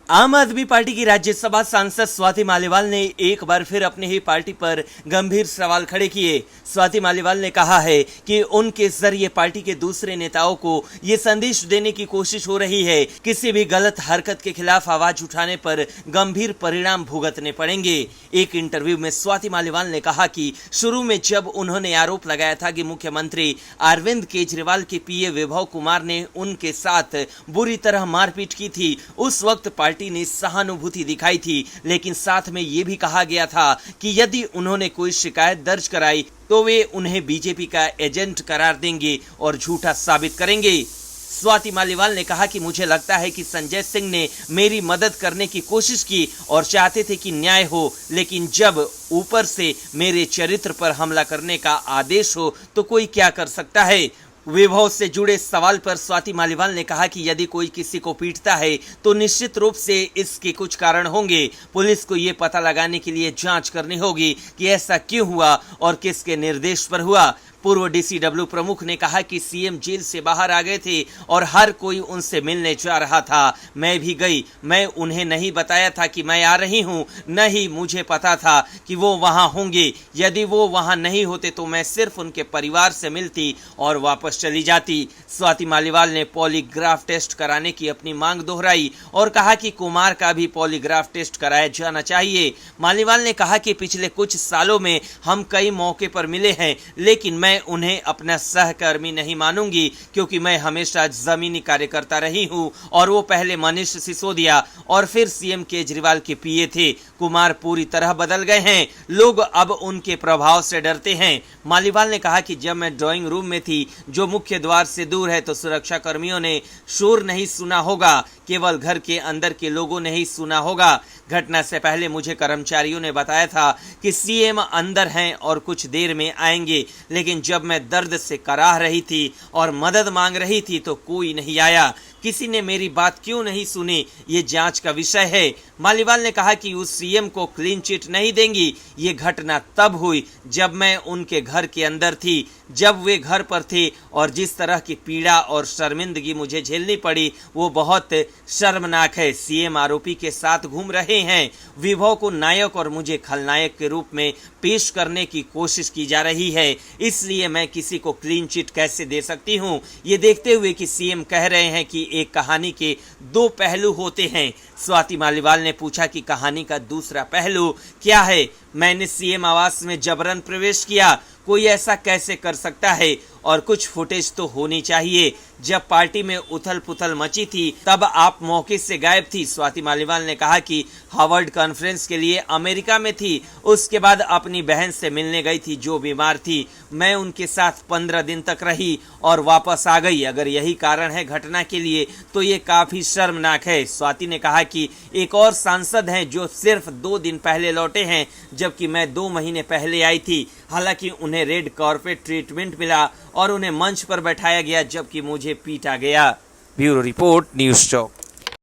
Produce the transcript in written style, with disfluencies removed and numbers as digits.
आम आदमी पार्टी की राज्यसभा सांसद स्वाति मालीवाल ने एक बार फिर अपनी ही पार्टी पर गंभीर सवाल खड़े किए। स्वाति मालीवाल ने कहा है कि उनके जरिए पार्टी के दूसरे नेताओं को ये संदेश देने की कोशिश हो रही है, किसी भी गलत हरकत के खिलाफ आवाज उठाने पर गंभीर परिणाम भुगतने पड़ेंगे। एक इंटरव्यू में स्वाति मालीवाल ने कहा कि शुरू में जब उन्होंने आरोप लगाया था कि मुख्यमंत्री अरविंद केजरीवाल के पीए विभव कुमार ने उनके साथ बुरी तरह मारपीट की थी, उस वक्त पार्टी ने सहानुभूति दिखाई थी, लेकिन साथ में यह भी कहा गया था कि यदि उन्होंने कोई शिकायत दर्ज कराई तो वे उन्हें बीजेपी का एजेंट करार देंगे और झूठा साबित करेंगे। स्वाति मालीवाल ने कहा कि मुझे लगता है कि संजय सिंह ने मेरी मदद करने की कोशिश की और चाहते थे कि न्याय हो, लेकिन जब ऊपर से मेरे चरित्र पर हमला करने का आदेश हो तो कोई क्या कर सकता है। विभव से जुड़े सवाल पर स्वाति मालीवाल ने कहा कि यदि कोई किसी को पीटता है तो निश्चित रूप से इसके कुछ कारण होंगे। पुलिस को ये पता लगाने के लिए जांच करनी होगी कि ऐसा क्यों हुआ और किसके निर्देश पर हुआ। पूर्व डीसीडब्ल्यू प्रमुख ने कहा कि सीएम जेल से बाहर आ गए थे और हर कोई उनसे मिलने जा रहा था। मैं भी गई। मैं उन्हें नहीं बताया था कि मैं आ रही हूं, न ही मुझे पता था कि वो वहां होंगे। यदि वो वहां नहीं होते तो मैं सिर्फ उनके परिवार से मिलती और वापस चली जाती। स्वाति मालीवाल ने पॉलीग्राफ टेस्ट कराने की अपनी मांग दोहराई और कहा कि कुमार का भी पॉलीग्राफ टेस्ट कराया जाना चाहिए। मालीवाल ने कहा कि पिछले कुछ सालों में हम कई मौके पर मिले हैं, लेकिन मैं उन्हें अपना सहकर्मी नहीं मानूंगी क्योंकि मैं हमेशा जमीनी कार्यकर्ता रही हूं और वो पहले मनीष सिसोदिया और फिर सीएम केजरीवाल के पीए थे। कुमार पूरी तरह बदल गए हैं, लोग अब उनके प्रभाव से डरते हैं। मालीवाल ने कहा कि जब मैं ड्राइंग रूम में थी जो मुख्य द्वार से दूर है तो सुरक्षा कर्मियों ने शोर नहीं सुना होगा, केवल घर के अंदर के लोगों ने ही सुना होगा। घटना से पहले मुझे कर्मचारियों ने बताया था कि सीएम अंदर हैं और कुछ देर में आएंगे, लेकिन जब मैं दर्द से कराह रही थी और मदद मांग रही थी तो कोई नहीं आया। किसी ने मेरी बात क्यों नहीं सुनी, ये जांच का विषय है। मालीवाल ने कहा कि उस सीएम को क्लीन चिट नहीं देंगी। ये घटना तब हुई जब मैं उनके घर के अंदर थी, जब वे घर पर थे, और जिस तरह की पीड़ा और शर्मिंदगी मुझे झेलनी पड़ी वो बहुत शर्मनाक है। सीएम आरोपी के साथ घूम रहे हैं। विभव को नायक और मुझे खलनायक के रूप में पेश करने की कोशिश की जा रही है, इसलिए मैं किसी को क्लीन चिट कैसे दे सकती हूं। ये देखते हुए कि सीएम कह रहे हैं कि एक कहानी के दो पहलू होते हैं। स्वाति मालीवाल ने पूछा कि कहानी का दूसरा पहलू क्या है। मैंने सीएम आवास में जबरन प्रवेश किया, कोई ऐसा कैसे कर सकता है? और कुछ फुटेज तो होनी चाहिए। जब पार्टी में उथल पुथल मची थी तब आप मौके से गायब थी। स्वाति मालीवाल ने कहा कि हार्वर्ड कॉन्फ्रेंस के लिए अमेरिका में थी, उसके बाद अपनी बहन से मिलने गई थी जो बीमार थी। मैं उनके साथ 15 दिन तक रही और वापस आ गई। अगर यही कारण है घटना के लिए तो ये काफी शर्मनाक है। स्वाति ने कहा कि एक और सांसद हैं जो सिर्फ 2 दिन पहले लौटे हैं, जबकि मैं 2 महीने पहले आई थी। हालांकि उन्हें रेड कार्पेट ट्रीटमेंट मिला और उन्हें मंच पर बैठाया गया, जबकि मुझे पीटा गया। ब्यूरो रिपोर्ट, न्यूज़ चौक।